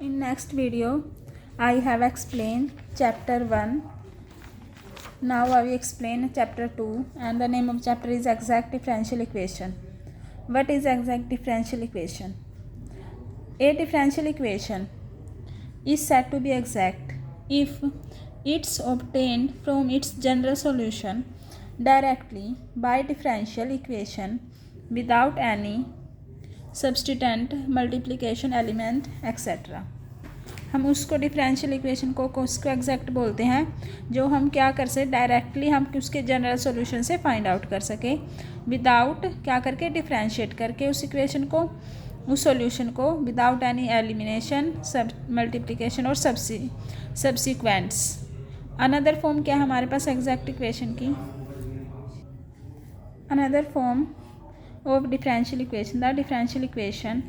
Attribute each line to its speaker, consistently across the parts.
Speaker 1: In next video, I have explained chapter 1. Now I will explain chapter 2, and the name of chapter is exact differential equation. What is exact differential equation? A differential equation is said to be exact if it's obtained from its general solution directly by differential equation without any substituent, multiplication element etcetera. हम उसको differential equation को उसको exact बोलते हैं जो हम क्या कर सके डायरेक्टली हम उसके जनरल सॉल्यूशन से फाइंड आउट कर सके विदाउट क्या करके डिफरेंशिएट करके उस इक्वेशन को उस सॉल्यूशन को विदाउट एनी एलिमिनेशन सब मल्टीप्लिकेशन और सब्सिक्वेंट्स. अनदर फॉर्म क्या हमारे पास एग्जैक्ट इक्वेशन की another form of differential equation the differential equation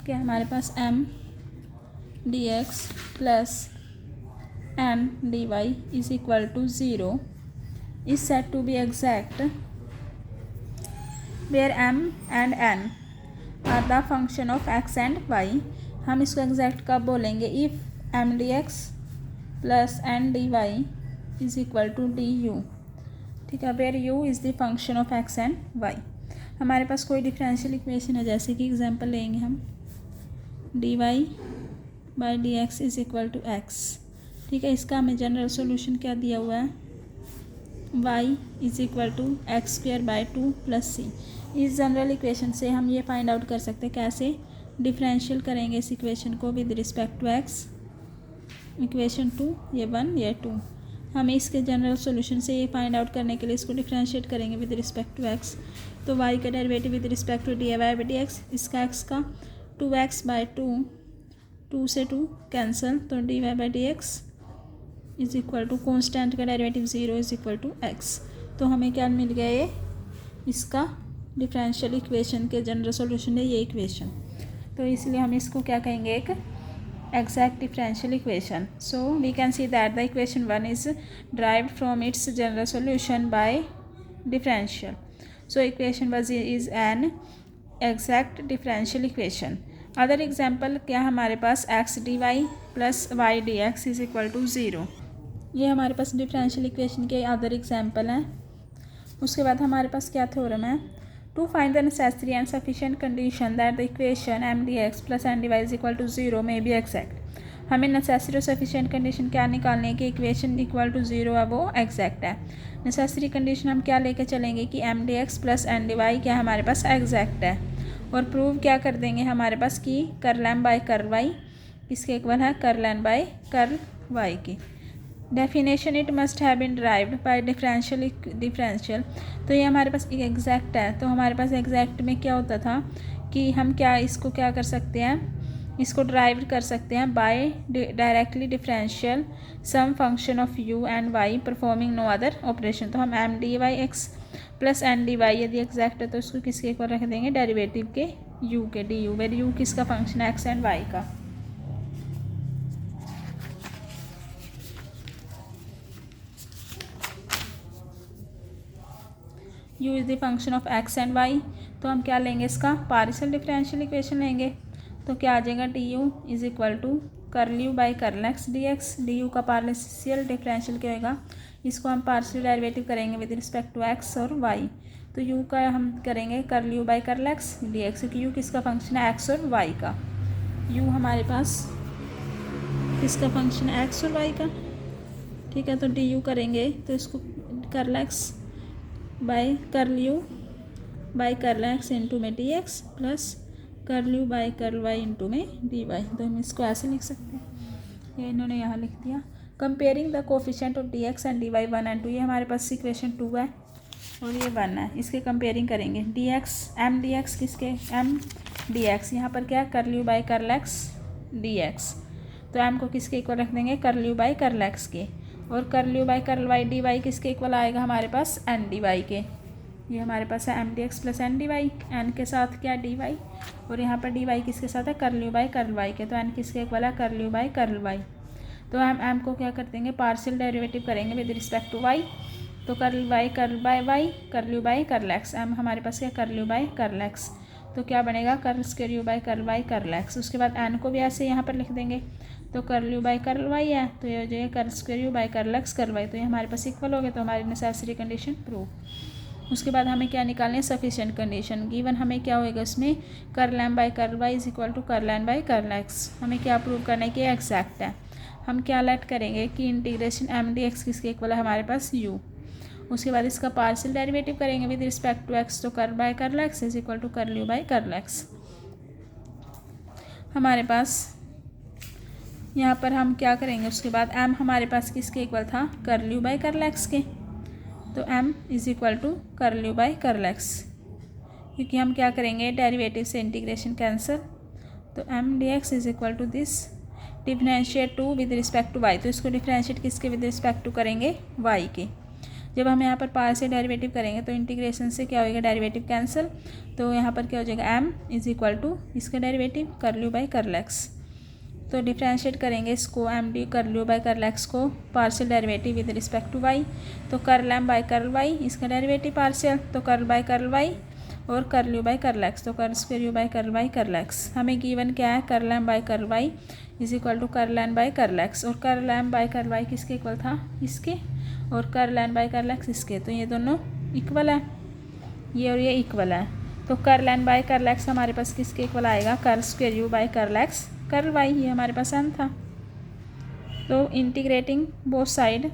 Speaker 1: क्या हमारे पास M d x plus N d y is equal to zero is said to be exact where M and N are the function of x and y. हम इसको exact कब बोलेंगे if M d x plus N d y is equal to d u. ठीक है, where u is the function of x and y. हमारे पास कोई differential equation है, जैसे कि एग्जांपल लेंगे हम d y by d x is equal to x. ठीक है, इसका हमें जनरल सॉल्यूशन क्या दिया हुआ है y is equal to x square by two plus C. इस जनरल इक्वेशन से हम ये फाइंड आउट कर सकते हैं कैसे डिफरेंशियल करेंगे इस इक्वेशन को with respect to x. Equation 2 ये 1 ये 2. हमें इसके जनरल सॉल्यूशन से ये फाइंड आउट करने के लिए इसको डिफरेंशिएट करेंगे विद रिस्पेक्ट टू एक्स. तो y का derivative with respect to d y by d x, इसका x का 2x बाई 2 से 2 कैंसिल, तो d y by d x is equal to constant का derivative 0 is equal to x. तो हमें क्या मिल गया ये इसका डिफरेंशियल इक्वेशन के जनरल सॉल्यूशन है ये इक्वेशन. तो इसलिए हम इसको क्या कहेंगे एक exact differential equation. So we can see that the equation 1 is derived from its general solution by differential. So equation 1 is an exact differential equation. Other example क्या हमारे पास x dy plus y dx is equal to 0. ये हमारे पास differential equation के other example हैं. उसके बाद हमारे पास क्या थ्योरम है to find the necessary and sufficient condition that the equation m dx plus n dy is equal to 0 may be exact. हमें नेसेसरी और सफिशिएंट कंडीशन क्या निकालनी है कि इक्वेशन इक्वल टू 0 है वो एग्जैक्ट है. नेसेसरी कंडीशन हम क्या लेकर चलेंगे कि m d x plus N d y क्या हमारे पास एग्जैक्ट है. और प्रूव क्या कर देंगे हमारे पास कि curl M by curl y किसके इक्वल है curl N by curl y की. Definition it must have been derived by differential. तो ये हमारे पास एग्जैक्ट है. तो हमारे पास एग्जैक्ट में क्या होता था कि हम क्या इसको क्या कर सकते हैं इसको डिराइव कर सकते हैं by directly differential some function of u and y performing no other operation. तो हम m d y x plus N d y यदि एग्जैक्ट है तो इसको किसके इक्वल रख देंगे डेरिवेटिव के यू के डी यू, वेर यू किसका फंक्शन है एक्स एंड वाई का. u is the function of x and y. तो हम क्या लेंगे इसका पार्शियल डिफरेंशियल इक्वेशन लेंगे. तो क्या आ जाएगा d u is equal to curl u by curl x d x. D u का पार्शियल डिफरेंशियल क्या होगा इसको हम पार्शियल डेरिवेटिव करेंगे विद रिस्पेक्ट टू x और y. तो u का हम करेंगे curl u by curl x d x क्योंकि u किसका फंक्शन है x और y का. u हमारे पास किसका फंक्शन है x और y का. ठीक है, तो डी यू करेंगे तो इसको curl x by curl u by curl x into में d x plus curl u by curl y into में डी वाई. तो हम इसको ऐसे लिख सकते हैं, ये इन्होंने यहाँ लिख दिया. Comparing the coefficient of d x and d y 1 and 2. ये हमारे पास इक्वेशन 2 है और ये 1 है. इसके कंपेयरिंग करेंगे d x m d x किसके एम डी एक्स यहाँ पर क्या है curl u by curl x d x. तो एम को किसके इक्वल रख देंगे curl u by curl x के. और curl u by curl y d y किसके इक्वल आएगा हमारे पास एन डी वाई के. ये हमारे पास है M d x plus N d y n के साथ क्या डी वाई और यहाँ पर डी वाई किसके साथ है curl u by curl y के. तो एन किसके इक्वल है curl u by curl y. तो हम एम को क्या कर देंगे पार्शियल डेरिवेटिव करेंगे विद रिस्पेक्ट टू वाई. तो curl y curl by y curl u by curl x. M हमारे पास क्या curl u by curl x. तो क्या बनेगा curl square u by curl y curl x. उसके बाद एन को भी ऐसे यहाँ पर लिख देंगे, तो curl u by curl y है, तो ये हो जाएगा curl square u by curl x curl y. तो ये हमारे पास इक्वल हो गया, तो हमारी नेसेसरी कंडीशन प्रूव। उसके बाद हमें क्या निकालनी है, सफिशिएंट कंडीशन। गिवन हमें क्या होएगा इसमें, curl M by curl y is equal to curl N by curl x. हमें क्या प्रूव करना है कि एग्जैक्ट है। हम क्या लेट करेंगे कि इंटीग्रेशन एम डी एक्स किसके इक्वल है हमारे पास यू। उसके बाद इसका पार्शियल डेरिवेटिव करेंगे विद रिस्पेक्ट टू एक्स, तो curl by curl x is equal to curl u by curl x. हमारे पास यहाँ पर हम क्या करेंगे, उसके बाद एम हमारे पास किसके इक्वल था, curl u by curl x के, तो m is equal to curl u by curl x. क्योंकि हम क्या करेंगे, डेरिवेटिव से इंटीग्रेशन कैंसिल, तो M d x is equal to this differentiate to with respect to y. तो इसको डिफरेंशिएट किसके विद रिस्पेक्ट टू करेंगे, वाई के। जब हम यहाँ पर पार्शियल डेरिवेटिव करेंगे तो इंटीग्रेशन से क्या होएगा, डेरिवेटिव कैंसिल, तो यहाँ पर क्या हो जाएगा, एम इज इक्वल टू इसका derivative curl u by curl x. तो डिफरेंशिएट करेंगे इसको M d curl u by curl x को, partial derivative with respect to y, तो curl M by curl y इसका डेरिवेटिव पार्शियल, तो curl by curl y और curl u by curl x, तो curl square u by curl y curl x. हमें given क्या है, curl M by curl y is equal to curl N by curl x, और curl M by curl y किसके equal था, इसके, और curl N by curl x इसके। तो ये दोनों इक्वल है, ये और ये इक्वल है। तो curl N by curl x हमारे पास किसके इक्वल आएगा, curl square u by curl x curl y, ये हमारे पास एन था। तो integrating both side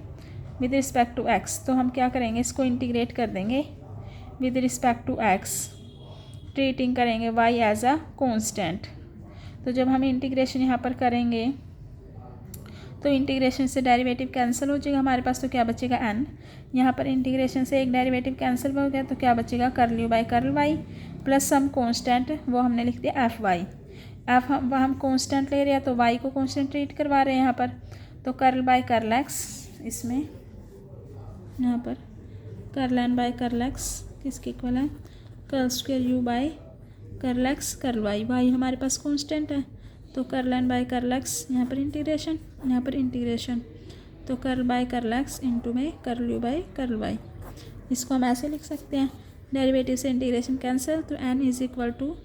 Speaker 1: with respect to x, तो हम क्या करेंगे, इसको इंटीग्रेट कर देंगे with respect to x, treating करेंगे वाई एज अ कॉन्स्टेंट। तो जब हम इंटीग्रेशन यहाँ पर करेंगे तो इंटीग्रेशन से डेरिवेटिव कैंसिल हो जाएगा हमारे पास, तो क्या बचेगा एन। यहाँ पर इंटीग्रेशन से एक डेरिवेटिव कैंसिल हो गया, तो क्या बचेगा, curl u by curl y plus some constant, वो हमने लिख दिया एफ वाई। एफ हम कॉन्स्टेंट ले रहे हैं तो वाई को कॉन्स्टेंट ट्रीट करवा रहे हैं यहाँ पर, तो कर्ल बाई कर्ल एक्स, इसमें यहाँ पर curl N by curl x किसके इक्वल है, curl square u by curl x curl y. Y हमारे पास कांस्टेंट है, तो curl N by curl x, यहाँ पर इंटीग्रेशन, यहाँ पर इंटीग्रेशन, तो curl by curl x into में curl u by curl y. इसको हम ऐसे लिख सकते हैं, डेरिवेटिव से इंटीग्रेशन कैंसिल, तो एन इज इक्वल टू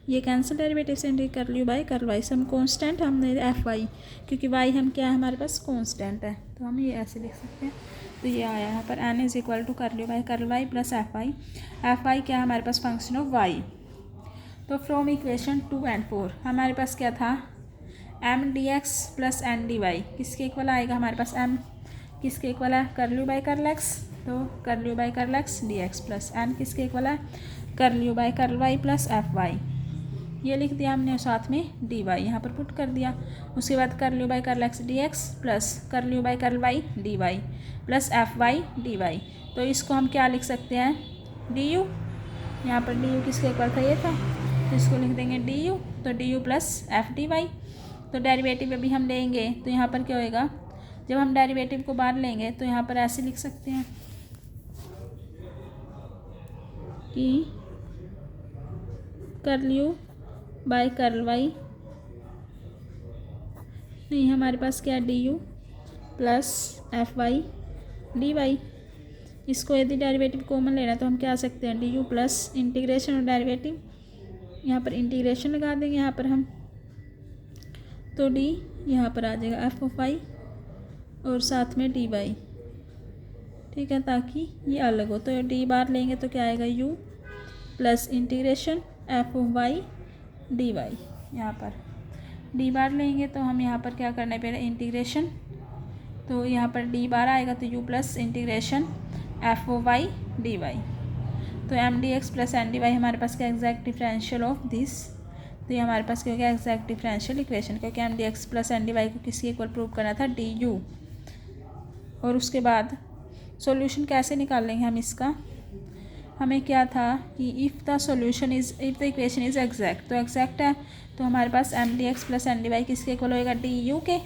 Speaker 1: ये कैंसिल डेरिवेटिव से integrate curl u by curl y, some constant हमने एफ वाई, क्योंकि वाई हम क्या है हमारे पास कांस्टेंट है, तो हम ये ऐसे लिख सकते हैं। तो ये आया यहाँ पर N is equal to curl u by curl y plus f y क्या है हमारे पास, फंक्शन ऑफ वाई। तो फ्रॉम इक्वेशन 2 and 4 हमारे पास क्या था, M d x plus N d y किसके इक्वल आएगा हमारे पास, एम किसके इक्वल है, curl u by curl x, तो curl u by curl x d x plus N किसके इक्वल है, curl u by curl y plus f y, ये लिख दिया हमने, साथ में डी वाई यहाँ पर पुट कर दिया। उसके बाद curl u by curl x d x plus curl u by curl y d y plus f y d y. तो इसको हम क्या लिख सकते हैं, डी यू, यहाँ पर डी यू किसके इक्वल था, ये था, तो इसको लिख देंगे डी यू, तो d u plus f d y. तो डेरिवेटिव अभी हम लेंगे तो यहाँ पर क्या होएगा, जब हम डेरिवेटिव को बाहर लेंगे तो यहाँ पर ऐसे लिख सकते हैं कि curl u by curl y, नहीं हमारे पास क्या है, d u plus f y d y. इसको यदि डेरिवेटिव कॉमन लेना तो हम क्या आ सकते हैं, डी यू प्लस इंटीग्रेशन और डेरिवेटिव, यहाँ पर इंटीग्रेशन लगा देंगे यहाँ पर हम, तो डी यहाँ पर आ जाएगा एफ ऑफ वाई और साथ में डी वाई, ठीक है, ताकि ये अलग हो। तो डी बार लेंगे तो क्या आएगा, u plus integration f of y d y. यहाँ पर डी बार लेंगे तो हम यहाँ पर क्या करना है, पहले इंटीग्रेशन, तो यहाँ पर डी बार आएगा तो u plus integration f of y d y, तो M d x plus N d y हमारे पास क्या एग्जैक्ट डिफरेंशियल ऑफ दिस, तो ये हमारे पास क्या हो गया, एग्जैक्ट डिफरेंशियल इक्वेशन, क्योंकि m d x plus N d y को किसके इक्वल प्रूव करना था, डी यू। और उसके बाद सॉल्यूशन कैसे निकाल लेंगे हम इसका, हमें क्या था कि if the equation is exact, तो एग्जैक्ट है, तो हमारे पास M d x plus N d y किसके इक्वल होएगा, डी यू के,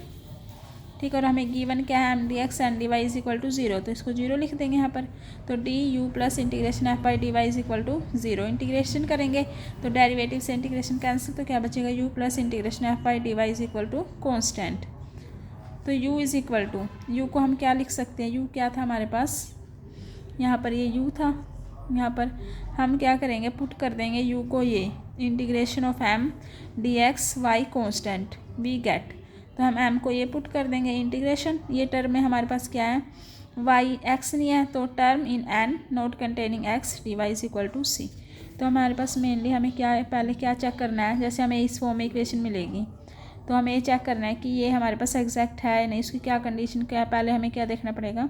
Speaker 1: ठीक है। और हमें गिवन क्या है, M d x N d y is equal to 0, तो इसको 0 लिख देंगे यहाँ पर, तो d u plus integration f y d y is equal to 0। Integration करेंगे तो डेरिवेटिव से इंटीग्रेशन कैंसिल, तो क्या बचेगा, u plus integration f y d y is equal to constant. तो u is equal to, u को हम क्या लिख सकते हैं, u क्या था हमारे पास, यहाँ पर ये u था, यहाँ पर हम क्या करेंगे, पुट कर देंगे u को ये integration of M d x y constant we get, तो हम एम को ये पुट कर देंगे इंटीग्रेशन, ये टर्म में हमारे पास क्या है वाई एक्स नहीं है, तो term in N not containing x d y is equal to c. तो हमारे पास मेनली हमें क्या है, पहले क्या चेक करना है, जैसे हमें इस फॉर्म में इक्वेशन मिलेगी तो हमें ये चेक करना है कि ये हमारे पास एग्जैक्ट है या नहीं, इसकी क्या कंडीशन क्या है। पहले हमें क्या देखना पड़ेगा,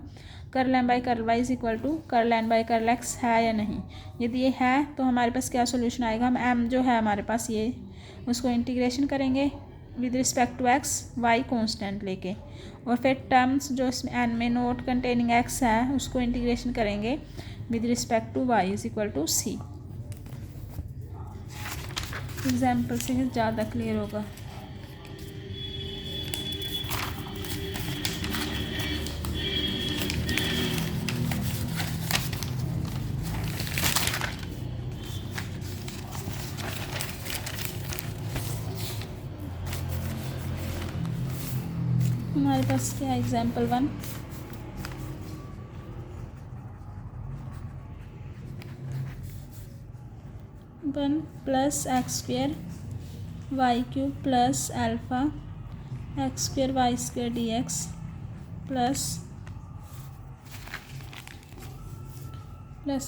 Speaker 1: curl M by curl y is equal to curl N by curl x है या नहीं। यदि ये है तो हमारे पास क्या सोल्यूशन आएगा, हम एम जो है हमारे पास ये उसको इंटीग्रेशन करेंगे with respect to x y constant लेके, और फिर टर्म्स जो इसमें एन में नोट कंटेनिंग एक्स है उसको इंटीग्रेशन करेंगे with respect to y is equal to c. Example से ज़्यादा क्लियर होगा। हमारे पास क्या है example 1, one plus x square y cube plus alpha x square y square d x plus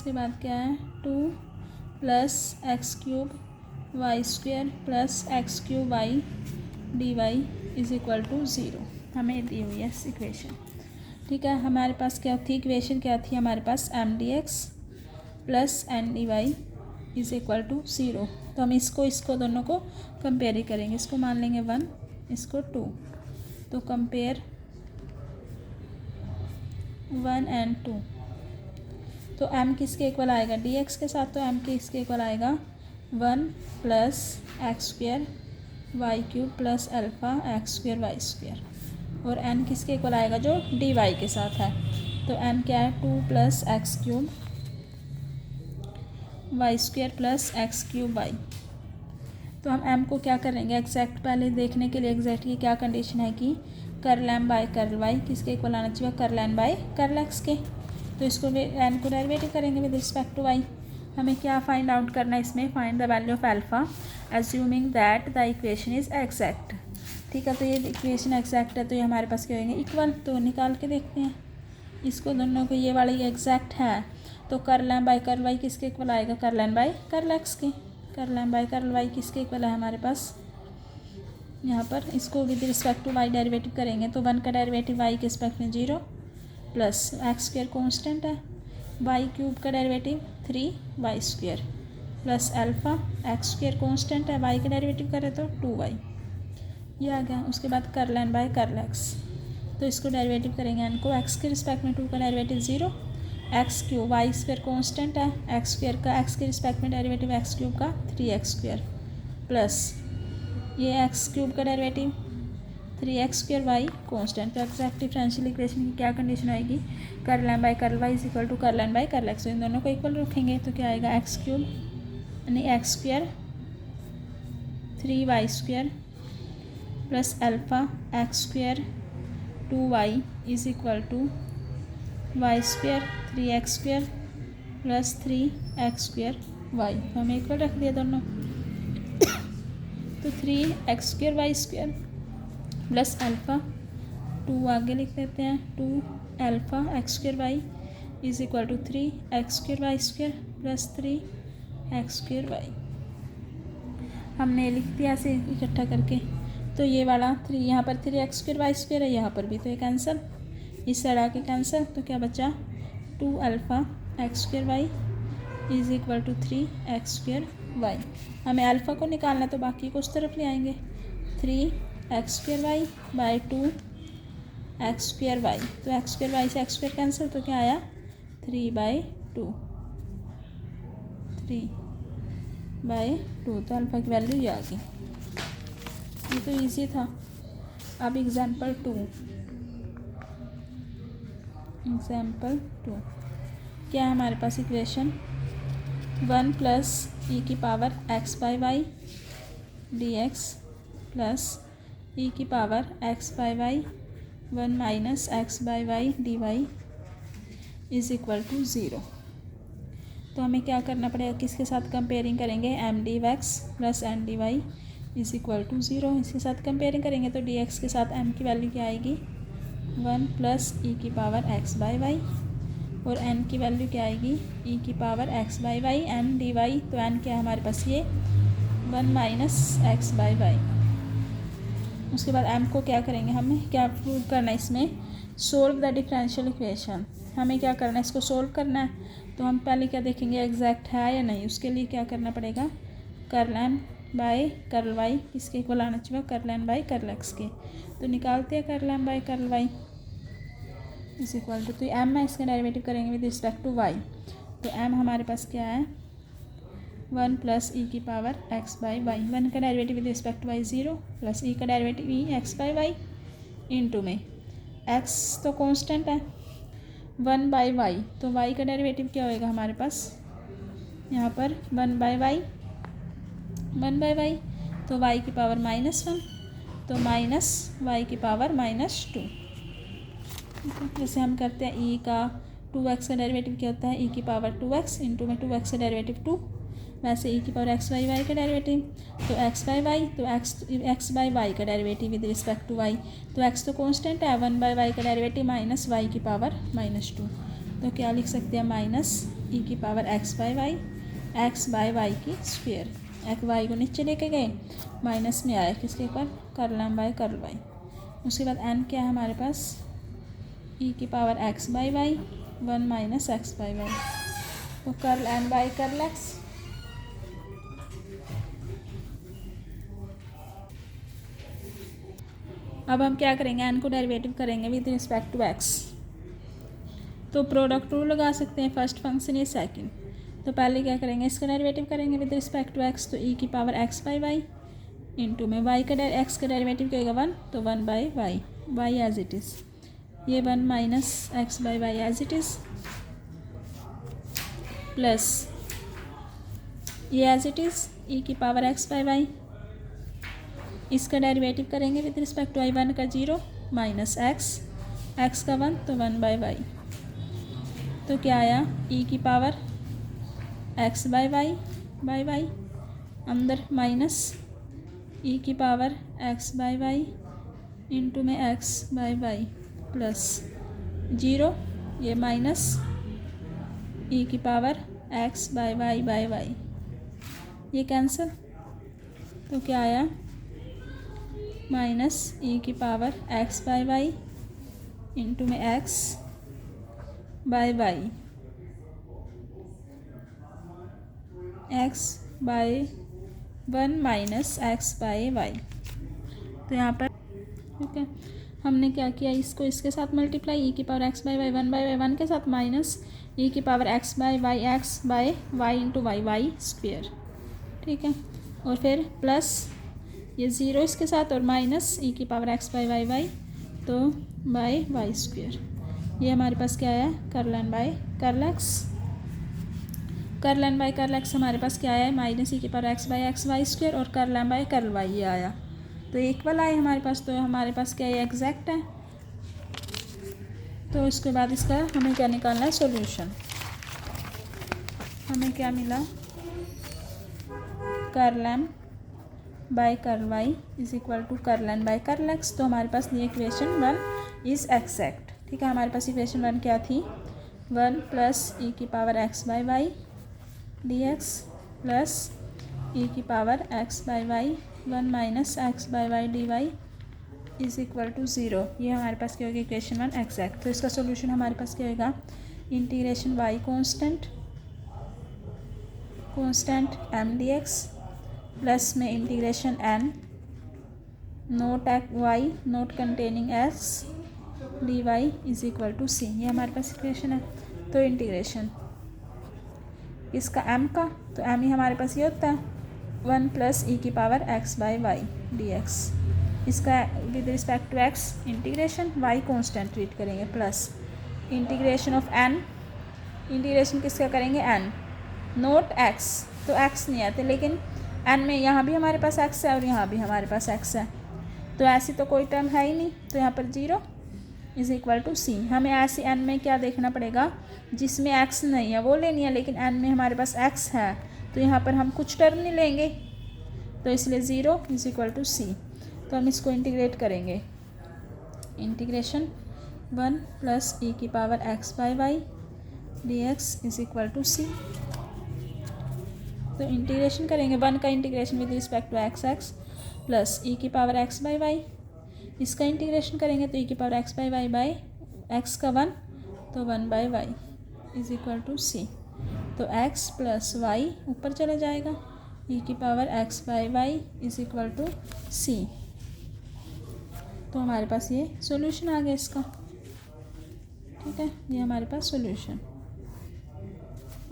Speaker 1: के बाद क्या है 2 plus x cube y square plus x cube y d y is equal to 0 हमें दी हुई है इक्वेशन। ठीक है, हमारे पास क्या थी इक्वेशन, क्या थी हमारे पास M d x plus N d y is equal to 0। तो हम इसको दोनों को कंपेयर ही करेंगे, इसको मान लेंगे 1, इसको 2, तो कंपेयर 1 एंड 2, तो m किसके इक्वल आएगा dx के साथ, तो m किसके इक्वल आएगा 1 plus x square y cube plus alpha x square y square, और n किसके इक्वल आएगा जो dy के साथ है, तो n क्या है 2 plus x cube y square plus x cube y. तो हम m को क्या करेंगे एग्जैक्ट, पहले देखने के लिए एग्जैक्ट की क्या कंडीशन है कि curl m by curl y किसके इक्वल आना चाहिए, curl n by curl x के। तो इसको n को डेरिवेटिव करेंगे विद रिस्पेक्ट टू y। हमें क्या फाइंड आउट करना है इसमें, find the value of alpha assuming that the equation is exact. ठीक है, तो ये इक्वेशन एग्जैक्ट है तो ये हमारे पास क्या होंगे इक्वल, तो निकाल के देखते हैं इसको दोनों को, ये वाली एग्जैक्ट है तो curl m by curl y किसके इक्वल आएगा, curl n by curl x के। Curl m by curl y किसके इक्वल है हमारे पास यहाँ पर, इसको with respect to y derivative करेंगे तो 1 का डेरिवेटिव y के रिस्पेक्ट में 0 प्लस एक्स स्क्वेयर कॉन्स्टेंट है, वाई क्यूब का derivative 3 y square plus alpha x square constant है, वाई का डेरिवेटिव करें तो 2y, ये आ गया। उसके बाद curl N by curl x, तो इसको डेरिवेटिव करेंगे एन को एक्स के रिस्पेक्ट में 2 का derivative 0, x cube y square constant है, एक्स स्क्वेयर का एक्स के रिस्पेक्ट में डेरिवेटिव एक्स क्यूब का 3x स्क्वेयर प्लस ये एक्स क्यूब का derivative 3x square y constant. तो एग्जैक्ट डिफरेंशियल इक्वेशन की क्या कंडीशन आएगी, curl M by curl y is equal to curl N by curl x. इन दोनों को इक्वल रखेंगे तो क्या आएगा एक्स क्यूब यानी x square 3y square plus alpha x square 2y is equal to y square 3x square plus 3x square y. तो हमें इक्वल रख दिया दोनों, तो 3x square y square plus alpha 2 आगे लिख देते हैं 2 alpha x square y is equal to 3x square y square plus 3x square y. हमने लिख दिया ऐसे इकट्ठा करके, तो ये वाला 3 यहाँ पर 3x स्क्वेयर वाई स्क्वेयर है, यहाँ पर भी तो ये कैंसिल, इस साइड आके कैंसिल, तो क्या बचा 2 alpha x square y is equal to 3x square y. हमें अल्फ़ा को निकालना है तो बाकी को उस तरफ ले आएंगे, 3x square y by 2x square y, तो एक्स स्क्वेयर वाई से एक्स स्क्वेयर कैंसिल, तो क्या आया 3/2, 3/2, तो अल्फ़ा की वैल्यू ये आ गई। ये तो इजी था। अब एग्जाम्पल 2 क्या है हमारे पास इक्वेशन 1 प्लस ई की power x by y d x plus e की power x by y 1 minus x by y d y is equal to 0। तो तो हमें क्या करना पड़ेगा, किसके साथ कंपेयरिंग करेंगे, m d x plus N d y is equal to 0। इसके साथ कंपेयरिंग करेंगे तो डी एक्स के साथ एम की वैल्यू क्या आएगी, 1 प्लस ई की पावर एक्स बाई वाई, और एन की वैल्यू क्या आएगी, ई की power x by y, n d y, तो एन क्या है हमारे पास, ये 1 माइनस एक्स बाई वाई। उसके बाद एम को क्या करेंगे, हमें क्या प्रूव करना है इसमें, सोल्व द डिफरेंशियल इक्वेशन। हमें क्या करना है, इसको सोल्व करना है। तो हम पहले क्या देखेंगे, एग्जैक्ट है या नहीं। उसके लिए क्या करना पड़ेगा, curl M by curl y किसके इक्वल आना चाहिए, curl M by curl x के। तो निकालते हैं curl M by curl y is equal to, तो एम है, इसका डेरिवेटिव करेंगे विद रिस्पेक्ट टू वाई। तो एम हमारे पास क्या है, 1 प्लस ई की पावर एक्स बाई वाई, 1 का derivative with respect y 0 plus e का derivative e x by y into में एक्स तो कांस्टेंट है 1 बाई वाई, तो वाई का डेरिवेटिव क्या होएगा हमारे पास यहाँ पर 1 बाई वाई, 1 बाई वाई, तो वाई की पावर -1, तो माइनस वाई की पावर -2। जैसे हम करते हैं ई का 2x का डेरिवेटिव क्या होता है, ई की पावर 2x इंटू में 2x का डेरिवेटिव 2, वैसे ई की पावर एक्स बाई वाई का डेरिवेटिव, तो एक्स बाई वाई, तो एक्स बाई वाई का derivative with respect to y, तो एक्स तो कांस्टेंट है, 1 बाई वाई का डेरिवेटिव माइनस वाई की पावर -2। तो क्या लिख सकते हैं, माइनस ई की power x by y, x by y की स्क्वायर, एक्स वाई को नीचे लेके गए, माइनस में आया किसके ऊपर, curl M by curl y. उसके बाद एन क्या है हमारे पास, ई की power x by y, 1 minus x by y, तो curl N by curl x. अब हम क्या करेंगे, एन को डेरिवेटिव करेंगे विद रिस्पेक्ट टू एक्स। तो प्रोडक्ट रूल लगा सकते हैं, फर्स्ट फंक्शन या सेकंड। तो पहले क्या करेंगे, इसका डेरिवेटिव करेंगे विद रिस्पेक्ट टू एक्स, तो ई की power x by y into में वाई का एक्स का डेरिवेटिव क्या होगा 1, तो 1 by y, y as it is, ये 1 minus x by y as it is, plus ये एज इट इज़ ई की पावर एक्स बाई वाई, इसका डेरिवेटिव करेंगे विद रिस्पेक्ट टू वाई, 1 का 0 माइनस एक्स का 1, तो 1 बाई वाई, तो क्या आया, ई की पावर एक्स बाई वाई अंदर माइनस ई की power x by y into में एक्स बाई वाई प्लस 0, ये माइनस ई की पावर एक्स बाई वाई, ये कैंसिल, तो क्या आया, माइनस ई की power x by y into में x by y, x by 1 minus x by y. तो यहाँ पर ठीक है, हमने क्या किया, इसको इसके साथ मल्टीप्लाई, ई की power x by y 1 by y 1 के साथ, माइनस ई की power x by y, x by y into y, y square, ठीक है, और फिर प्लस ये 0 इसके साथ, और माइनस ई की पावर एक्स बाई वाई, तो बाई वाई स्क्वेयर। ये हमारे पास क्या आया, curl N by curl x, curl N by curl x हमारे पास क्या आया, माइनस ई की power x by x y square, और curl N by curl y ये आया, तो इक्वल आए हमारे पास। तो हमारे पास क्या है, एग्जैक्ट है। तो इसके बाद इसका हमें क्या निकालना है, सॉल्यूशन। हमें क्या मिला, curl M by curl y is equal to curl N by curl x. तो हमारे पास ये इक्वेशन 1 इज़ एक्जैक्ट, ठीक है। हमारे पास इक्वेशन 1 क्या थी, 1 प्लस ई की power x by y d x plus e की power x by y 1 minus x by y d y is equal to 0। ये हमारे पास क्या होगी, इक्वेशन 1 एक्जैक्ट। तो इसका सोल्यूशन हमारे पास क्या होगा, integration y constant M d x plus में integration N not y not containing x d y is equal to c. ये हमारे पास इक्वेशन है। तो इंटीग्रेशन इसका एम का, तो एम ही हमारे पास ये होता है 1 प्लस ई की power x by y d x. इसका with respect to x integration, y constant treat करेंगे, plus integration of N, integration किसका करेंगे, एन नोट एक्स, तो एक्स नहीं आते, लेकिन एन में यहाँ भी हमारे पास एक्स है और यहाँ भी हमारे पास एक्स है, तो ऐसी तो कोई टर्म है ही नहीं, तो यहाँ पर 0 इज इक्वल टू सी। हमें ऐसे एन में क्या देखना पड़ेगा, जिसमें एक्स नहीं है वो लेनी है, लेकिन एन में हमारे पास एक्स है तो यहाँ पर हम कुछ टर्म नहीं लेंगे, तो इसलिए zero is equal to c. तो हम इसको इंटीग्रेट करेंगे, इंटीग्रेशन 1 प्लस ई की power x by y d x is equal to c. तो इंटीग्रेशन करेंगे 1 का integration with respect to x plus e की पावर एक्स बाई वाई, इसका इंटीग्रेशन करेंगे तो ई की power x by y by x का 1 तो 1 by y is equal to c. तो एक्स प्लस वाई ऊपर चला जाएगा, ई की power x by y is equal to c. तो हमारे पास ये सॉल्यूशन आ गया इसका, ठीक है, ये हमारे पास सॉल्यूशन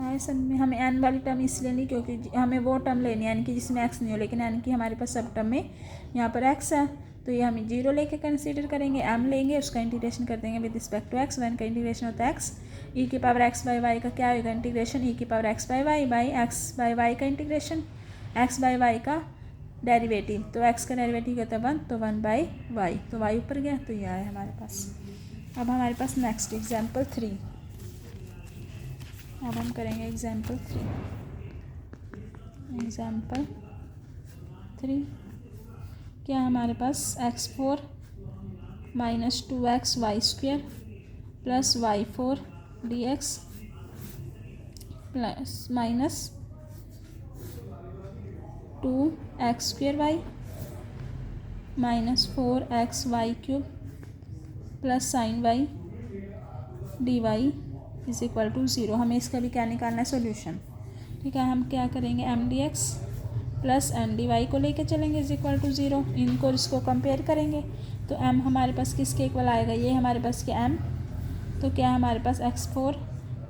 Speaker 1: आए। सब में हमें एन वाली टर्म इसलिए नहीं क्योंकि हमें वो टर्म लेनी है एन की जिसमें एक्स नहीं हो, लेकिन एन की हमारे पास सब टर्म में यहाँ पर एक्स है, तो ये हम जीरो लेके कंसीडर करेंगे, एम लेंगे, उसका इंटीग्रेशन कर देंगे with respect to x. One का इंटीग्रेशन होता है एक्स, ई की पावर एक्स बाई वाई का क्या होगा इंटीग्रेशन, ई की power x by y x by y का इंटीग्रेशन, एक्स बाई वाई का डेरिवेटिव, तो एक्स का डेरिवेटिव होता है 1 तो 1 बाई वाई, तो वाई ऊपर गया तो ये आया हमारे पास। अब हमारे पास नेक्स्ट एग्जाम्पल 3, अब हम करेंगे एग्जाम्पल 3 क्या हमारे पास x4 minus 2x y square plus y4 dx plus minus 2x square y minus 4x y cube plus sine y d y is equal to 0। हमें इसका भी क्या निकालना है सॉल्यूशन, ठीक है। हम क्या करेंगे m d x plus m d y को लेके चलेंगे इज इक्वल टू 0, इनको इसको कंपेयर करेंगे तो एम हमारे पास किसके इक्वल आएगा, ये हमारे पास क्या एम, तो क्या हमारे पास x4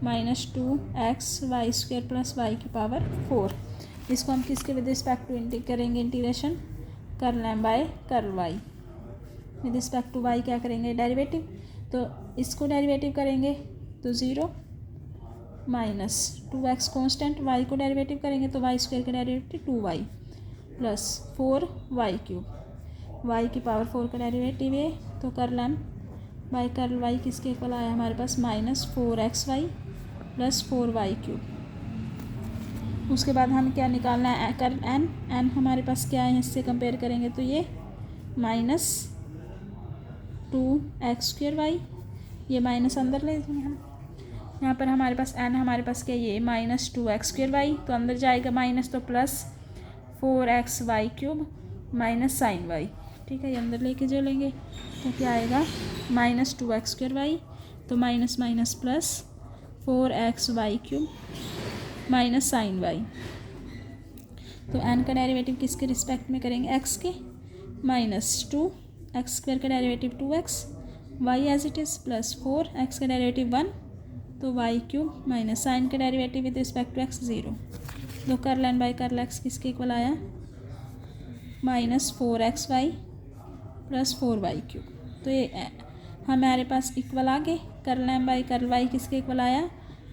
Speaker 1: minus 2x y square plus y की पावर 4, इसको हम किसके विद रिस्पेक्ट टू करेंगे integration, curl M by curl y, with respect to y क्या करेंगे डेरिवेटिव, तो इसको डेरिवेटिव करेंगे तो 0 माइनस 2x कॉन्स्टेंट, वाई को डेरिवेटिव करेंगे तो वाई स्क्वायर का derivative 2y plus 4y cube, y की पावर 4 का डेरिवेटिव है तो curl M by curl y किसके इक्वल आया हमारे पास minus 4xy plus 4y cube. उसके बाद हम क्या निकालना है कर्ल एन, एन हमारे पास क्या है इससे कंपेयर करेंगे तो ये माइनस 2x स्क्वेयर वाई, ये माइनस अंदर ले लेंगे हम, यहाँ पर हमारे पास एन हमारे पास क्या ये माइनस 2x स्क्वेयर वाई, तो अंदर जाएगा माइनस तो plus 4x y cube minus sine y, ठीक है, ये अंदर लेके जो लेंगे तो क्या आएगा माइनस 2x स्क्वेयर वाई, तो minus minus plus 4x y cube minus sine y. तो एन का डेरिवेटिव किसके रिस्पेक्ट में करेंगे एक्स के, माइनस 2x स्क्वेयर का derivative 2x y as it is plus 4x का डेरिवेटिव 1 तो वाई क्यूब माइनस साइन का derivative with respect to x 0, तो curl N by curl x किसके इक्वल आया minus 4x y plus 4y cube. तो ये हमारे पास इक्वल आ गए, curl N by curl y किसके इक्वल आया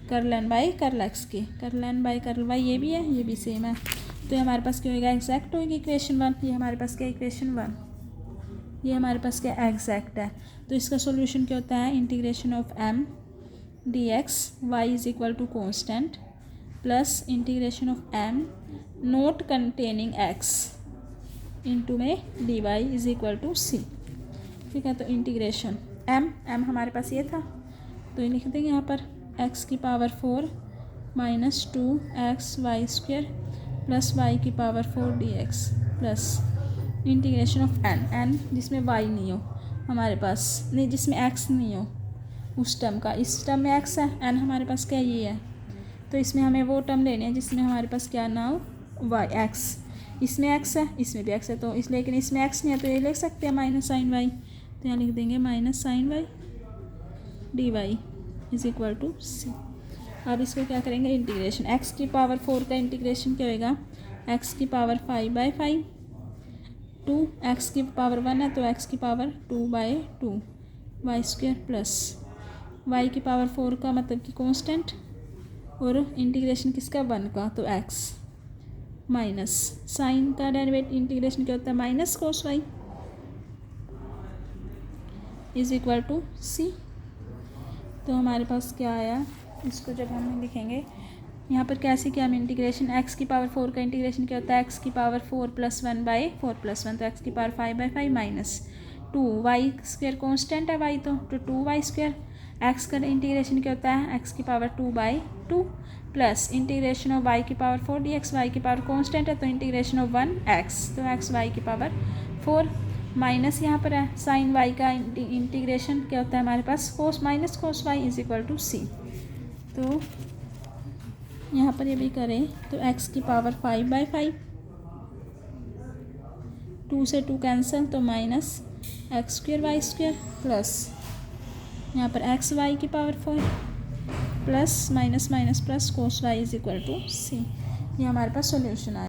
Speaker 1: curl N by curl x के, curl N by curl y ये भी है ये भी सेम है, तो हमारे पास क्या होगा एग्जैक्ट होगी इक्वेशन 1, ये हमारे पास क्या इक्वेशन 1, ये हमारे पास क्या एग्जैक्ट है। तो इसका सॉल्यूशन क्या होता है integration of M d x y is equal to constant plus integration of M not containing x into में d y is equal to c, ठीक है। तो इंटीग्रेशन एम हमारे पास ये था तो ये लिख देंगे यहाँ पर एक्स की power 4 minus 2x y square plus y की power 4 dx plus integration of N जिसमें वाई नहीं हो हमारे पास, नहीं जिसमें एक्स नहीं हो उस टर्म का, इस टर्म में एक्स है एन हमारे पास क्या ये है, तो इसमें हमें वो टर्म लेने हैं जिसमें हमारे पास क्या ना हो वाई एक्स, इसमें एक्स है इसमें भी एक्स है तो इसलिए, लेकिन इसमें एक्स नहीं है तो ये लिख सकते हैं माइनस साइन वाई, तो यहाँ लिख देंगे minus sine y d y is equal to c. अब इसको क्या करेंगे इंटीग्रेशन, एक्स की पावर 4 का इंटीग्रेशन क्या होएगा एक्स की पावर 5/5, 2 एक्स की पावर 1 है तो एक्स की power 2/2 y square plus y की पावर 4 का मतलब कि कांस्टेंट और इंटीग्रेशन किसका 1 का तो एक्स माइनस साइन का डेरिवेटिव इंटीग्रेशन क्या होता है minus cos y is equal to c. तो हमारे पास क्या आया, इसको जब हम लिखेंगे यहाँ पर कैसे कि हम इंटीग्रेशन एक्स की पावर 4 का इंटीग्रेशन क्या होता है, एक्स की पावर 4 + 1 बाई 4 + 1, तो एक्स की power 5/5 minus 2 y square constant है वाई, तो 2y²। एक्स का इंटीग्रेशन क्या होता है, एक्स की power 2/2 plus integration of y की पावर 4 dx, वाई की पावर कॉन्स्टेंट है तो इंटीग्रेशन ऑफ 1x, तो एक्स वाई की पावर 4 माइनस यहाँ पर है साइन वाई का इंटीग्रेशन क्या होता है हमारे पास, cos minus cos y is equal to c. तो यहाँ पर ये भी करें तो एक्स की पावर 5/5, 2 से 2 कैंसिल तो माइनस x² y² प्लस यहाँ पर एक्स वाई की power 4 plus minus minus plus cos y is equal to c. ये हमारे पास सॉल्यूशन आया।